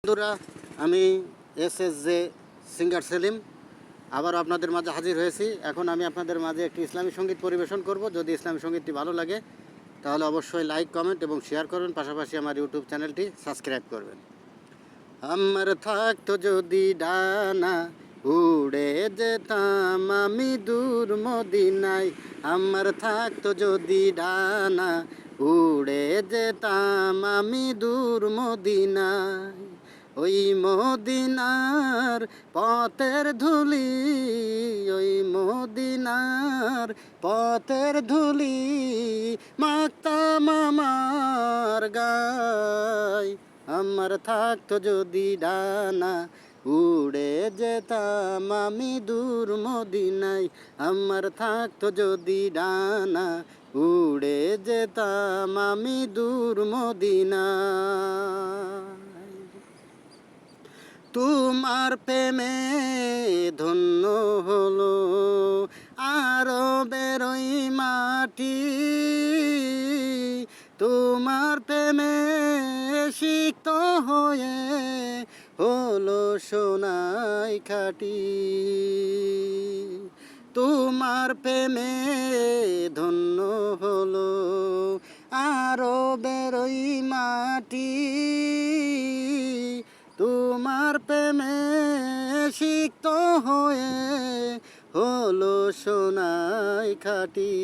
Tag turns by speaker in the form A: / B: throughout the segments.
A: বন্ধুরা, আমি এসএসজে সিঙ্গার সেলিম আবার আপনাদের মাঝে হাজির হয়েছি। এখন আমি আপনাদের মাঝে একটি ইসলামী সঙ্গীত পরিবেশন করব। যদি ইসলামী সঙ্গীতটি ভালো লাগে তাহলে অবশ্যই লাইক, কমেন্ট এবং শেয়ার করবেন। পাশাপাশি আমার ইউটিউব চ্যানেলটি সাবস্ক্রাইব করবেন। আমার থাকতো যদি ডানা, উড়ে যেতাম আমি দূর মদিনায়। আমার থাকতো যদি ডানা, উড়ে যেতাম আমি দূর মদিনায়। ওই মদিনার পথের ধুলি, ওই মদিনার পথের ধুলি মাখতাম আমার গায়। আমার থাকতো যদি ডানা, উড়ে যেতাম আমি দূর মদিনায়। আমার থাকতো যদি ডানা, উড়ে যেতাম আমি দূর মদিনায়। তোমার প্রেমে ধন্য হলো আরবের ওই মাটি। তোমার প্রেমে সিক্ত হয়ে হলো সোনাই খাটি। তোমার প্রেমে ধন্য হলো আরবের ওই মাটি। তোমার প্রেমে সিক্ত হয়ে হলো সোনাই খাটি।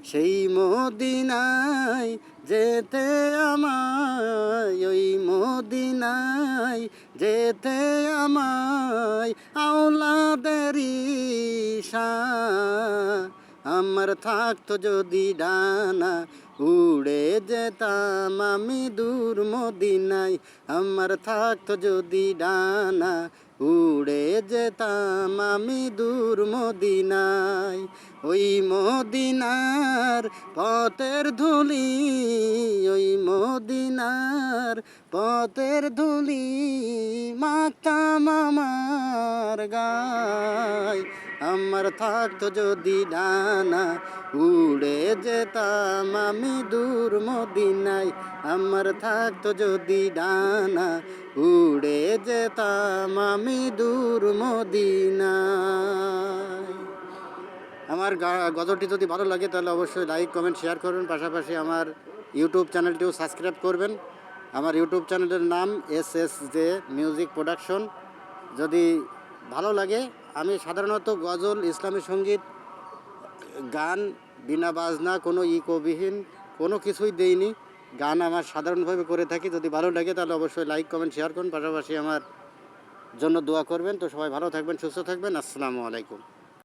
A: সেই মদিনায় যেতে আমায়, ওই মদিনায় যেতে আমায় আওলাদেরই শান। আমার থাকতো যদি ডানা, উড়ে যেতাম আমি দূর মদিনায়। আমার থাকতো যদি ডানা, উড়ে যেতাম আমি দূর মদিনায়। ওই মদিনার পথের ধুলি, ওই মদিনার পথের ধুলি মাখতাম আমার গায়। আমার থাকতো যদি ডানা, উড়ে যেতাম আমি দূর মদিনায়। আমার থাকতো যদি ডানা, উড়ে যেতাম আমি দূর মদিনায়। আমার গজলটি যদি ভালো লাগে তাহলে অবশ্যই লাইক, কমেন্ট, শেয়ার করবেন। পাশাপাশি আমার ইউটিউব চ্যানেলটিও সাবস্ক্রাইব করবেন। আমার ইউটিউব চ্যানেলের নাম এসএসজে মিউজিক প্রোডাকশন। যদি ভালো লাগে, আমি সাধারণত গজল, ইসলামী সঙ্গীত, গান বিনা বাজনা, কোনো ইকোবিহীন কোনো কিছুই দেইনি। গান আমার সাধারণভাবে করে থাকি। যদি ভালো লাগে তাহলে অবশ্যই লাইক, কমেন্ট, শেয়ার করুন। পাশাপাশি আমার জন্য দোয়া করবেন। তো সবাই ভালো থাকবেন, সুস্থ থাকবেন। আসসালামু আলাইকুম।